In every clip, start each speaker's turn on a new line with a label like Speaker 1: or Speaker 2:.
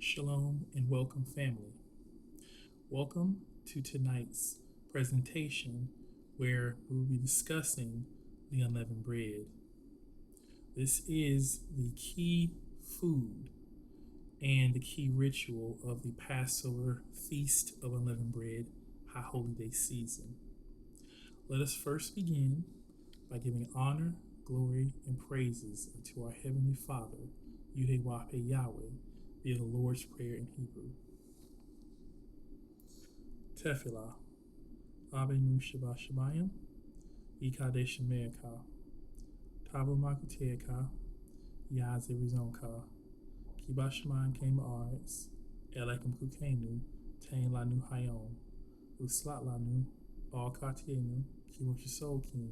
Speaker 1: Shalom and welcome, family. Welcome to tonight's presentation where we will be discussing the unleavened bread. This is the key food and the key ritual of the Passover Feast of Unleavened Bread, High Holy Day season. Let us first begin by giving honor, glory, and praises to our Heavenly Father, YAHWEH, via the Lord's Prayer in Hebrew. Tefillah, Abenu Shabbat Shabayim, Ikadesh Me'aka, Tabu Makuteaka, Yaz Arizonka, Kibashaman Kame Arts, Elekum Kukenu, Tain Lanu Hayom, Uslat Lanu, All Katienu, Kimoshisokin,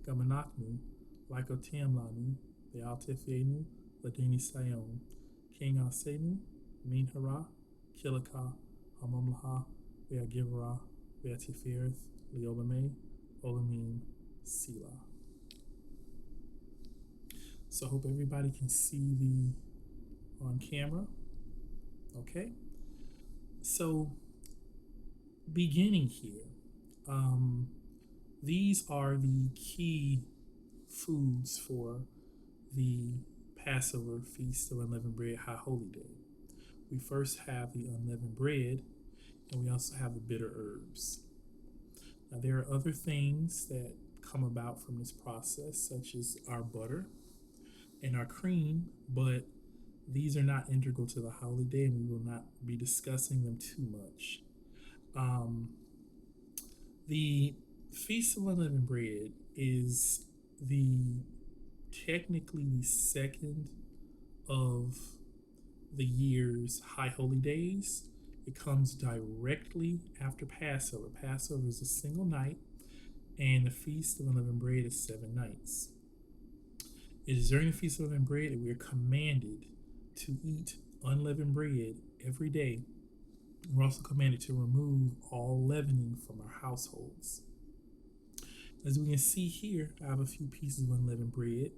Speaker 1: Gamanaknu, Lykotam Lanu, Bealtefienu, Ladini Sayon, King Alsenu, Minhara, Kilaka, Hamamlaha, Beagivara, Beatifereth, Leolame, Olamim, Sila. So I hope everybody can see the on camera. Okay. So beginning here, these are the key foods for the Passover Feast of Unleavened Bread High Holy Day. We first have the unleavened bread, and we also have the bitter herbs. Now, there are other things that come about from this process, such as our butter and our cream, but these are not integral to the holiday, and we will not be discussing them too much. The Feast of Unleavened Bread is technically the second of the year's high holy days. It comes directly after Passover. Passover is a single night, and the Feast of Unleavened Bread is 7 nights. It is during the Feast of Unleavened Bread that we are commanded to eat unleavened bread every day. We're also commanded to remove all leavening from our households. As we can see here, I have a few pieces of unleavened bread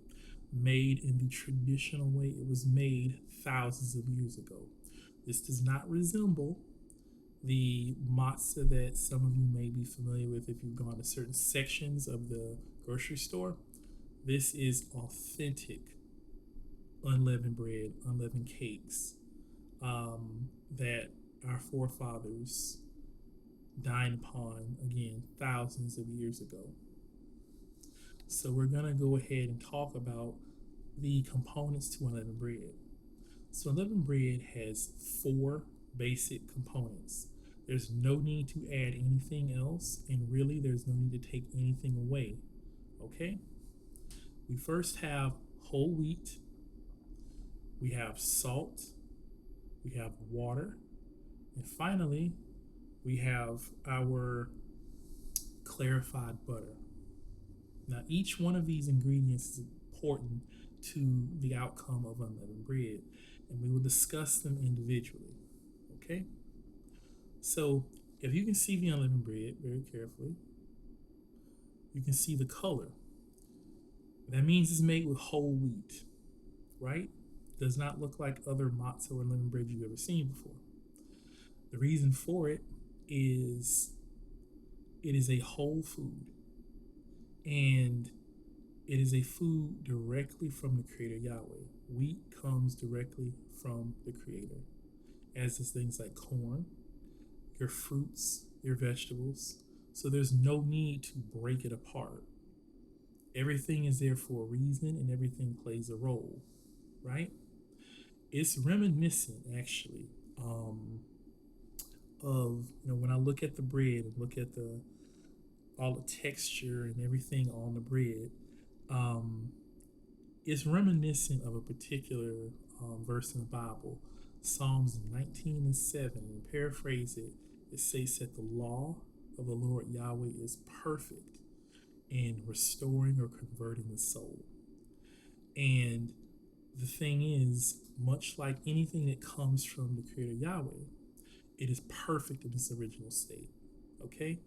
Speaker 1: made in the traditional way it was made thousands of years ago. This does not resemble the matzah that some of you may be familiar with if you've gone to certain sections of the grocery store. This is authentic unleavened bread, unleavened cakes that our forefathers dined upon, again, thousands of years ago. So we're going to go ahead and talk about the components to unleavened bread. So unleavened bread has 4 basic components. There's no need to add anything else, and really there's no need to take anything away. Okay? We first have whole wheat, we have salt, we have water, and finally we have our clarified butter. Now, each one of these ingredients is important to the outcome of unleavened bread, and we will discuss them individually. Okay? So, if you can see the unleavened bread very carefully, you can see the color. That means it's made with whole wheat, right? Does not look like other matzah or unleavened bread you've ever seen before. The reason for it is a whole food, and it is a food directly from the Creator Yahweh. Wheat comes directly from the Creator, as does things like corn, your fruits, your vegetables. So there's no need to break it apart. Everything is there for a reason, and everything plays a role, right? It's reminiscent, actually, of, when I look at the bread and look at all the texture and everything on the bread, it's reminiscent of a particular verse in the Bible, Psalms 19:7. And paraphrase it, it says that the law of the Lord Yahweh is perfect in restoring or converting the soul. And the thing is, much like anything that comes from the Creator Yahweh, it is perfect in its original state. Okay?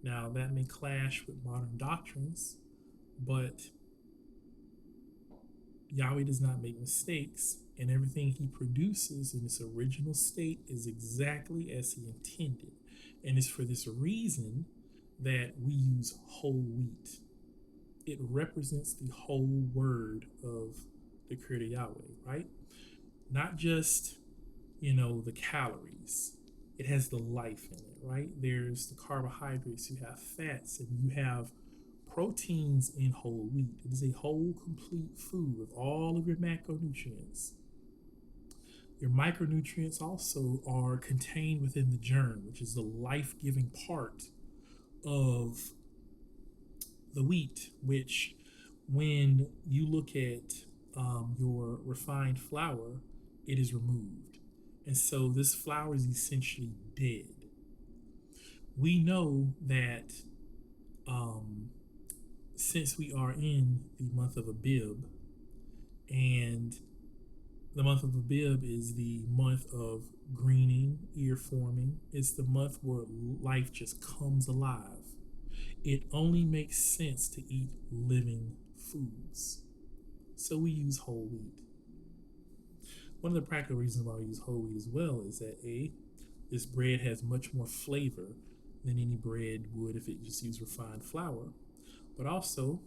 Speaker 1: Now, that may clash with modern doctrines, but Yahweh does not make mistakes, and everything he produces in its original state is exactly as he intended. And it's for this reason that we use whole wheat. It represents the whole word of the Creator Yahweh, right? Not just, the calories. It has the life in it, right? There's the carbohydrates, you have fats, and you have proteins in whole wheat. It is a whole, complete food with all of your macronutrients. Your micronutrients also are contained within the germ, which is the life giving part of the wheat, which, when you look at your refined flour, it is removed. And so this flour is essentially dead. We know that since we are in the month of Abib, and the month of Abib is the month of greening, ear forming, it's the month where life just comes alive. It only makes sense to eat living foods. So we use whole wheat. One of the practical reasons why we use whole wheat as well is that this bread has much more flavor than any bread would if it just used refined flour. But also,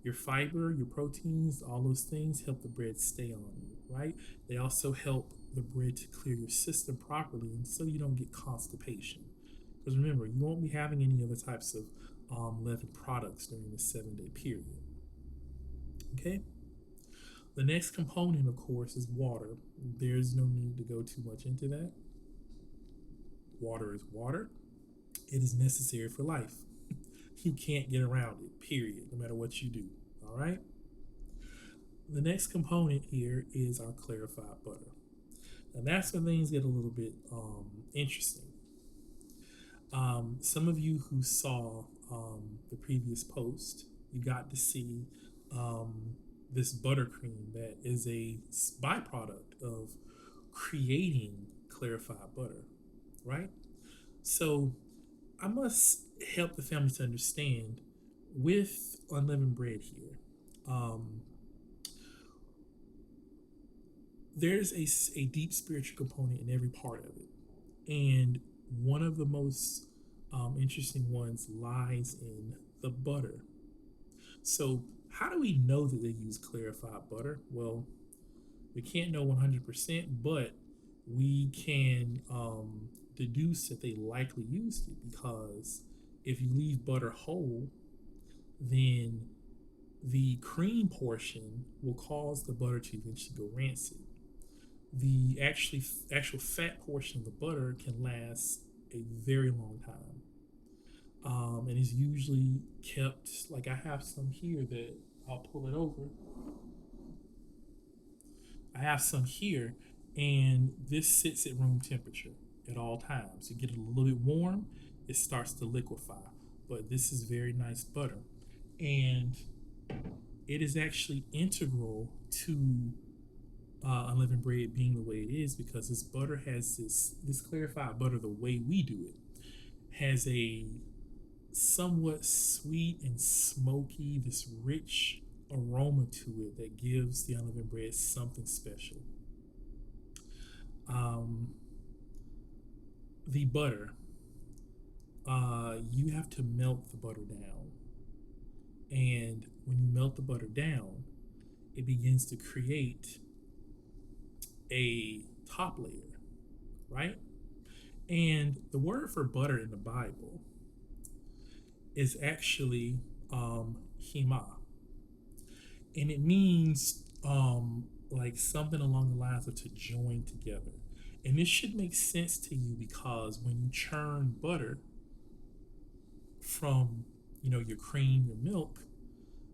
Speaker 1: your fiber, your proteins, all those things help the bread stay on you, right? They also help the bread to clear your system properly, and so you don't get constipation. Because remember, you won't be having any other types of leavened products during the 7-day period. Okay? The next component, of course, is water. There's no need to go too much into that. Water is water. It is necessary for life. You can't get around it, period, no matter what you do. All right? The next component here is our clarified butter. And that's when things get a little bit interesting. Some of you who saw the previous post, you got to see this buttercream that is a byproduct of creating clarified butter, right? So I must help the family to understand with unleavened bread here. There's a deep spiritual component in every part of it. And one of the most interesting ones lies in the butter. So how do we know that they use clarified butter? Well, we can't know 100%, but we can deduce that they likely used it, because if you leave butter whole, then the cream portion will cause the butter to eventually go rancid. The actual fat portion of the butter can last a very long time. And is usually kept, like I have some here that I'll pull it over. I have some here, and this sits at room temperature at all times. You get it a little bit warm, it starts to liquefy. But this is very nice butter, and it is actually integral to unleavened bread being the way it is, because this butter has this clarified butter, the way we do it, has a somewhat sweet and smoky, this rich aroma to it that gives the unleavened bread something special. The butter, you have to melt the butter down, and when you melt the butter down, it begins to create a top layer, right? And the word for butter in the Bible is actually hema, and it means like something along the lines of to join together. And this should make sense to you, because when you churn butter from your cream, your milk,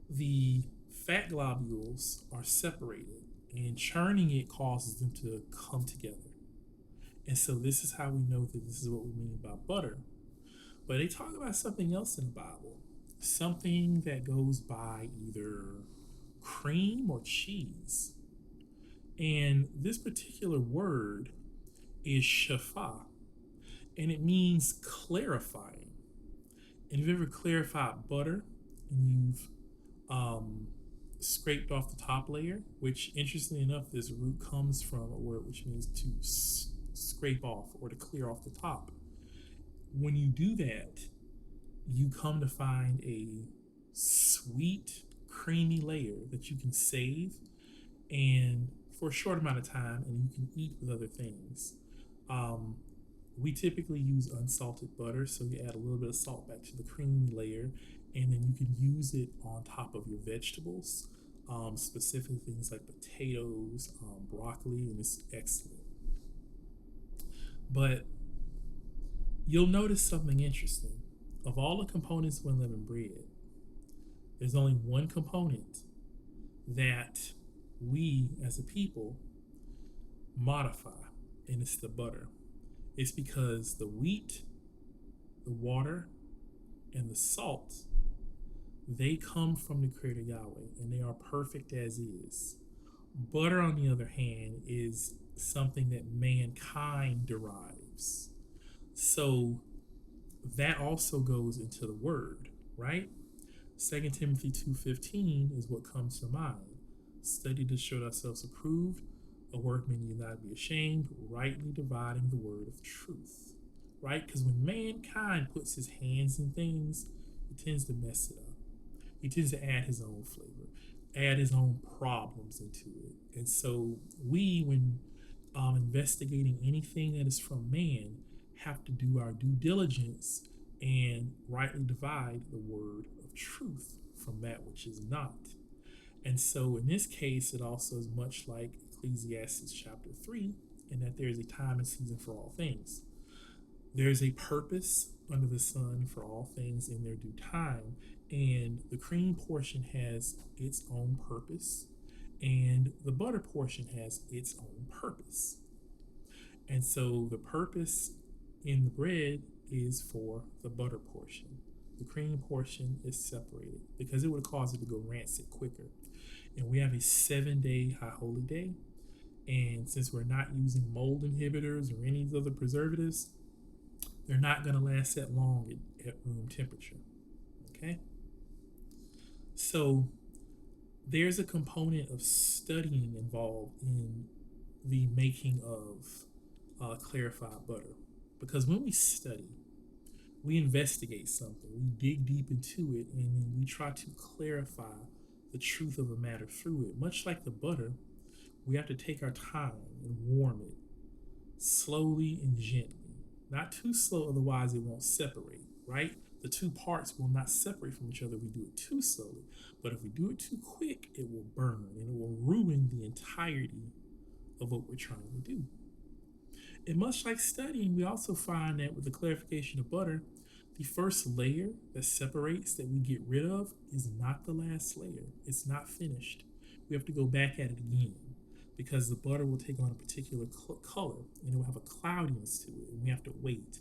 Speaker 1: the fat globules are separated, and churning it causes them to come together. And so this is how we know that this is what we mean by butter. But they talk about something else in the Bible, something that goes by either cream or cheese. And this particular word is shafah, and it means clarifying. And if you've ever clarified butter, and you've scraped off the top layer, which interestingly enough, this root comes from a word which means to scrape off or to clear off the top. When you do that, you come to find a sweet, creamy layer that you can save and for a short amount of time, and you can eat with other things. Um, we typically use unsalted butter, so you add a little bit of salt back to the creamy layer, and then you can use it on top of your vegetables, specifically things like potatoes, broccoli, and it's excellent. But you'll notice something interesting. Of all the components of unleavened bread, there's only one component that we as a people modify, and it's the butter. It's because the wheat, the water, and the salt, they come from the Creator Yahweh, and they are perfect as is. Butter, on the other hand, is something that mankind derives. So that also goes into the word, right? 2 Timothy 2:15 is what comes to mind. Study to show ourselves approved, a workman need not be ashamed, rightly dividing the word of truth. Right? Because when mankind puts his hands in things, he tends to mess it up. He tends to add his own flavor, add his own problems into it. And so we, when investigating anything that is from man, have to do our due diligence and rightly divide the word of truth from that which is not. And so in this case, it also is much like Ecclesiastes chapter 3, in that there is a time and season for all things. There is a purpose under the sun for all things in their due time, and the cream portion has its own purpose, and the butter portion has its own purpose. And so the purpose in the bread is for the butter portion. The cream portion is separated because it would cause it to go rancid quicker. And we have a 7-day high holy day. And since we're not using mold inhibitors or any other preservatives, they're not going to last that long at room temperature. Okay? So there's a component of studying involved in the making of clarified butter. Because when we study, we investigate something, we dig deep into it, and then we try to clarify the truth of a matter through it. Much like the butter, we have to take our time and warm it slowly and gently. Not too slow, otherwise it won't separate, right? The two parts will not separate from each other if we do it too slowly. But if we do it too quick, it will burn and it will ruin the entirety of what we're trying to do. And much like studying, we also find that with the clarification of butter, the first layer that separates, that we get rid of, is not the last layer. It's not finished. We have to go back at it again because the butter will take on a particular color and it will have a cloudiness to it, and we have to wait.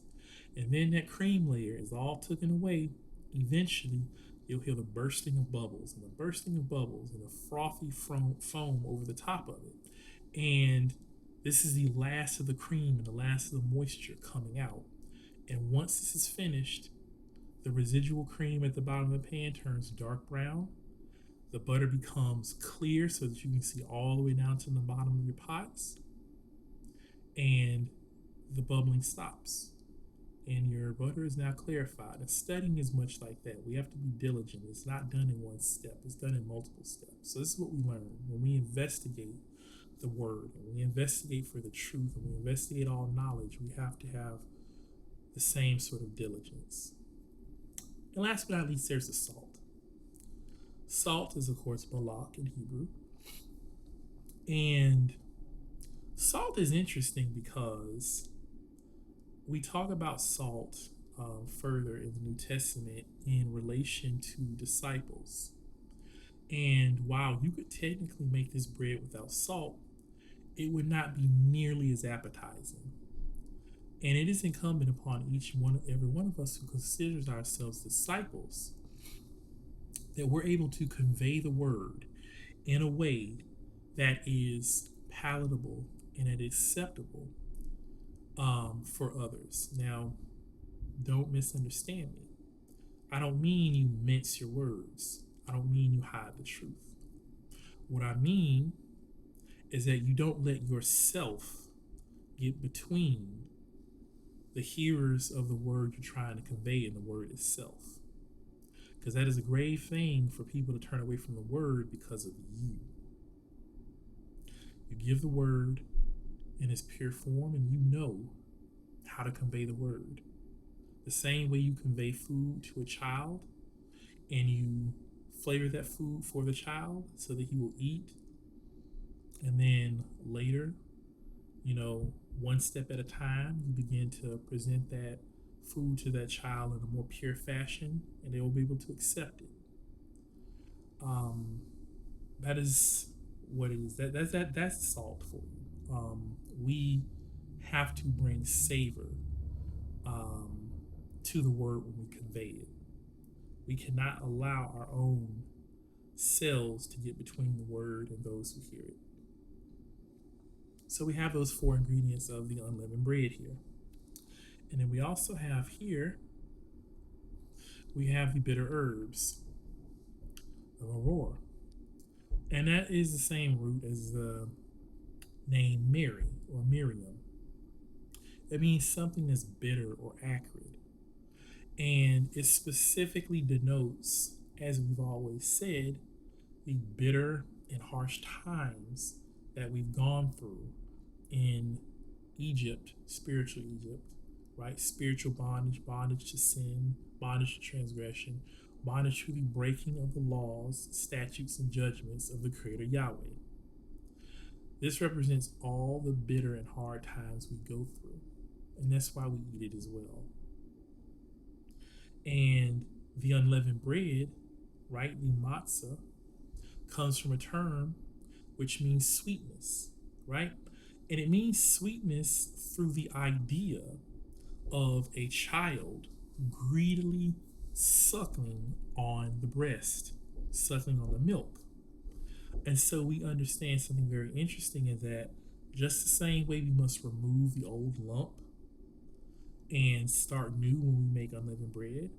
Speaker 1: And then that cream layer is all taken away. Eventually, you'll hear the bursting of bubbles and the bursting of bubbles and the frothy foam over the top of it. And this is the last of the cream and the last of the moisture coming out. And once this is finished, the residual cream at the bottom of the pan turns dark brown. The butter becomes clear so that you can see all the way down to the bottom of your pots. And the bubbling stops. And your butter is now clarified. And studying is much like that. We have to be diligent. It's not done in one step. It's done in multiple steps. So this is what we learn when we investigate the word, and we investigate for the truth, and we investigate all knowledge. We have to have the same sort of diligence. And last but not least, there's the salt. Salt is, of course, malak in Hebrew. And salt is interesting because we talk about salt further in the New Testament in relation to disciples. And while you could technically make this bread without salt, it would not be nearly as appetizing. And it is incumbent upon every one of us who considers ourselves disciples that we're able to convey the word in a way that is palatable and that is acceptable for others. Now, don't misunderstand me. I don't mean you mince your words. I don't mean you hide the truth. What I mean is that you don't let yourself get between the hearers of the word you're trying to convey in the word itself. Because that is a grave thing for people to turn away from the word because of you. You give the word in its pure form and you know how to convey the word. The same way you convey food to a child and you flavor that food for the child so that he will eat. And then later, one step at a time, you begin to present that food to that child in a more pure fashion and they will be able to accept it. That is what it is. That's salt for you. We have to bring savor to the word when we convey it. We cannot allow our own selves to get between the word and those who hear it. So we have those 4 ingredients of the unleavened bread here. And then we also have here, we have the bitter herbs of Aurora. And that is the same root as the name Mary or Miriam. It means something that's bitter or acrid. And it specifically denotes, as we've always said, the bitter and harsh times that we've gone through in Egypt, spiritual Egypt, right? Spiritual bondage, bondage to sin, bondage to transgression, bondage to the breaking of the laws, statutes, and judgments of the Creator Yahweh. This represents all the bitter and hard times we go through, and that's why we eat it as well. And the unleavened bread, right, the matzah, comes from a term which means sweetness, right? And it means sweetness through the idea of a child greedily suckling on the breast, suckling on the milk. And so we understand something very interesting in that just the same way we must remove the old lump and start new when we make unleavened bread,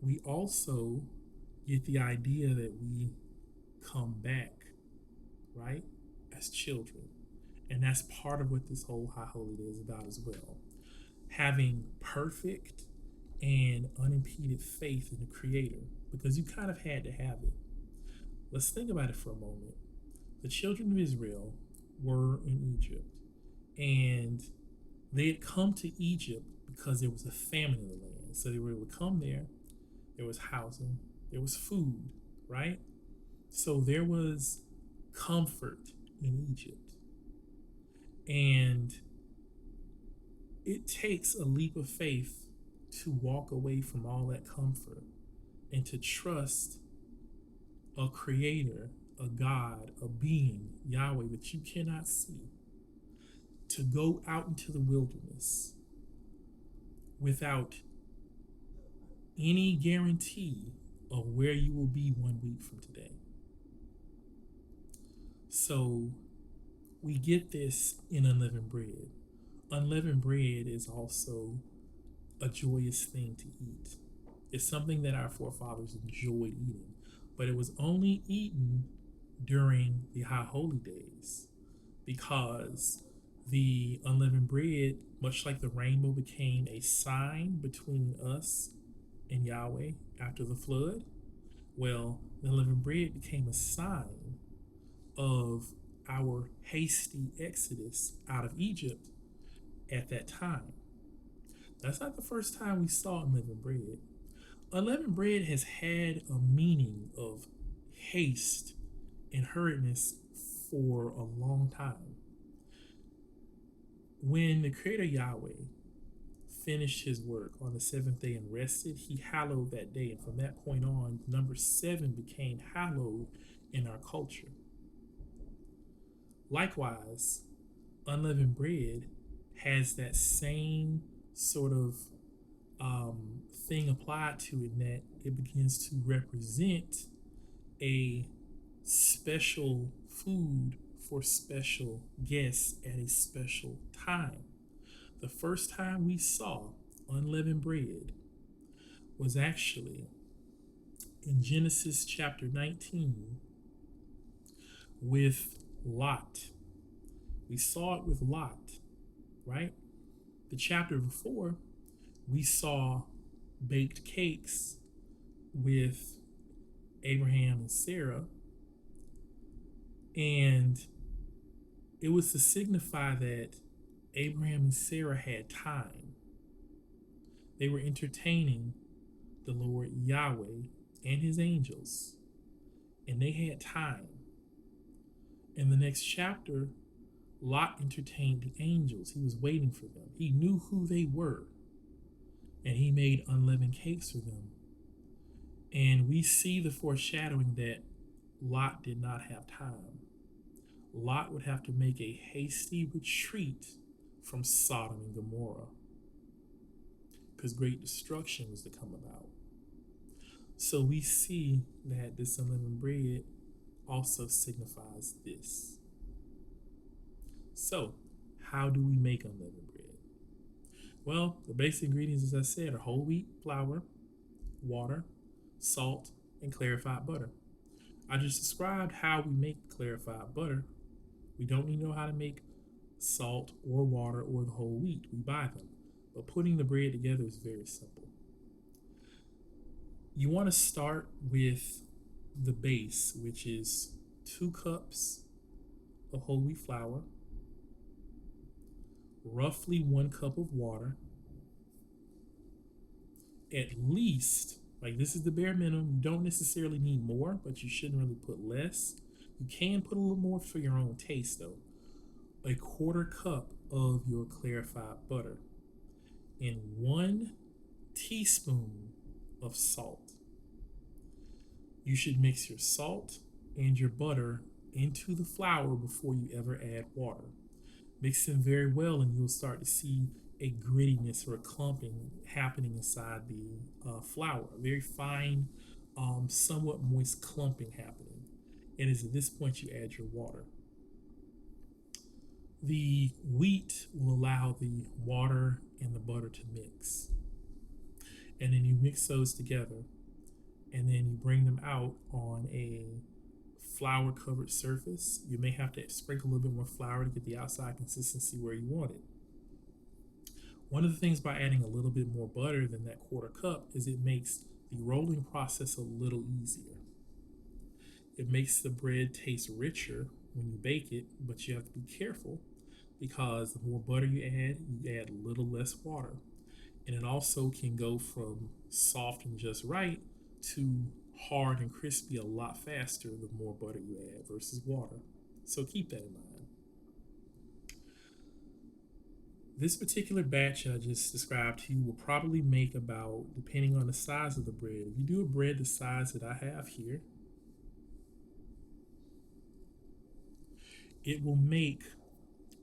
Speaker 1: we also get the idea that we come back, right, as children. And that's part of what this whole High Holy Day is about as well. Having perfect and unimpeded faith in the Creator, because you kind of had to have it. Let's think about it for a moment. The children of Israel were in Egypt, and they had come to Egypt because there was a famine in the land. So they were able to come there. There was housing. There was food, right? So there was comfort in Egypt. And it takes a leap of faith to walk away from all that comfort and to trust a creator, a God, a being, Yahweh, that you cannot see, to go out into the wilderness without any guarantee of where you will be 1 week from today. So we get this in unleavened bread. Unleavened bread is also a joyous thing to eat. It's something that our forefathers enjoyed eating, but it was only eaten during the High Holy Days because the unleavened bread, much like the rainbow, became a sign between us and Yahweh after the flood. Well, the unleavened bread became a sign of our hasty exodus out of Egypt at that time. That's not the first time we saw unleavened bread. Unleavened bread has had a meaning of haste and hurriedness for a long time. When the Creator Yahweh finished his work on the 7th day and rested, he hallowed that day. And from that point on, number 7 became hallowed in our culture. Likewise, unleavened bread has that same sort of thing applied to it, in that it begins to represent a special food for special guests at a special time. The first time we saw unleavened bread was actually in Genesis chapter 19, with Lot. We saw it with Lot, right? The chapter before, we saw baked cakes with Abraham and Sarah, and it was to signify that Abraham and Sarah had time. They were entertaining the Lord Yahweh and his angels, and they had time. In the next chapter, Lot entertained the angels. He was waiting for them. He knew who they were, and he made unleavened cakes for them. And we see the foreshadowing that Lot did not have time. Lot would have to make a hasty retreat from Sodom and Gomorrah because great destruction was to come about. So we see that this unleavened bread also signifies this. So, how do we make unleavened bread? Well, the basic ingredients, as I said, are whole wheat flour, water, salt, and clarified butter. I just described how we make clarified butter. We don't need to know how to make salt or water or the whole wheat. We buy them. But putting the bread together is very simple. You want to start with the base, which is 2 cups of whole wheat flour, roughly 1 cup of water, at least, like this is the bare minimum. You don't necessarily need more, but you shouldn't really put less. You can put a little more for your own taste though. A 1/4 cup of your clarified butter and 1 teaspoon of salt. You should mix your salt and your butter into the flour before you ever add water. Mix them very well and you'll start to see a grittiness or a clumping happening inside the flour. A very fine, somewhat moist clumping happening. And it's at this point you add your water. The wheat will allow the water and the butter to mix. And then you mix those together. And then you bring them out on a flour covered surface. You may have to sprinkle a little bit more flour to get the outside consistency where you want it. One of the things by adding a little bit more butter than that 1/4 cup is it makes the rolling process a little easier. It makes the bread taste richer when you bake it, but you have to be careful because the more butter you add a little less water. And it also can go from soft and just right to hard and crispy a lot faster the more butter you add versus water. So keep that in mind. This particular batch I just described to you will probably make about, depending on the size of the bread, if you do a bread the size that I have here, it will make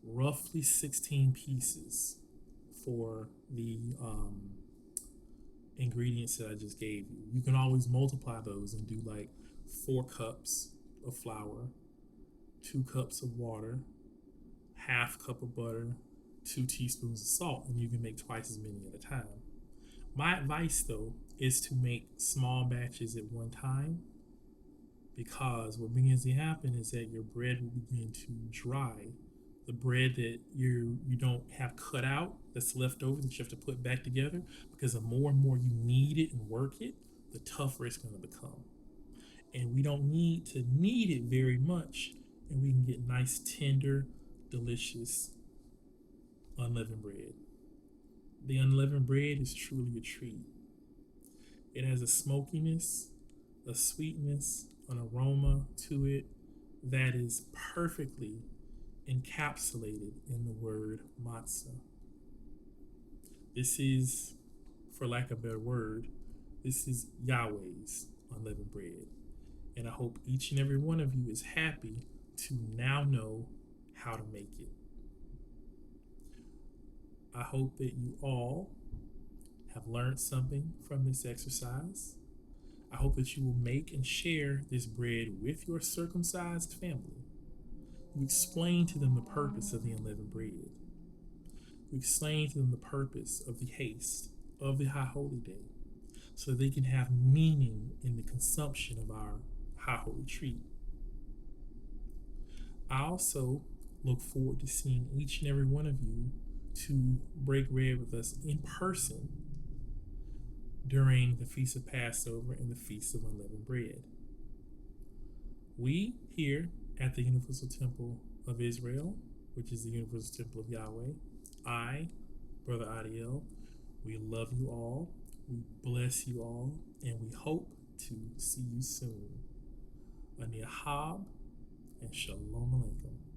Speaker 1: roughly 16 pieces for the ingredients that I just gave you. You can always multiply those and do like 4 cups of flour, 2 cups of water, 1/2 cup of butter, 2 teaspoons of salt, and you can make twice as many at a time. My advice though is to make small batches at one time, because what begins to happen is that your bread will begin to dry. The bread that you don't have cut out that's left over that you have to put back together, because the more and more you knead it and work it, the tougher it's going to become. And we don't need to knead it very much, and we can get nice, tender, delicious unleavened bread. The unleavened bread is truly a treat. It has a smokiness, a sweetness, an aroma to it that is perfectly encapsulated in the word matzah. This is, for lack of a better word, this is Yahweh's unleavened bread. And I hope each and every one of you is happy to now know how to make it. I hope that you all have learned something from this exercise. I hope that you will make and share this bread with your circumcised family. You explain to them the purpose of the unleavened bread. You explain to them the purpose of the haste of the High Holy Day, so they can have meaning in the consumption of our High Holy treat. I also look forward to seeing each and every one of you to break bread with us in person during the Feast of Passover and the Feast of Unleavened Bread. We here at the Universal Temple of Israel, which is the Universal Temple of Yahweh, I, Brother Adiel, we love you all, we bless you all, and we hope to see you soon. Aniyahab and Shalom Aleichem.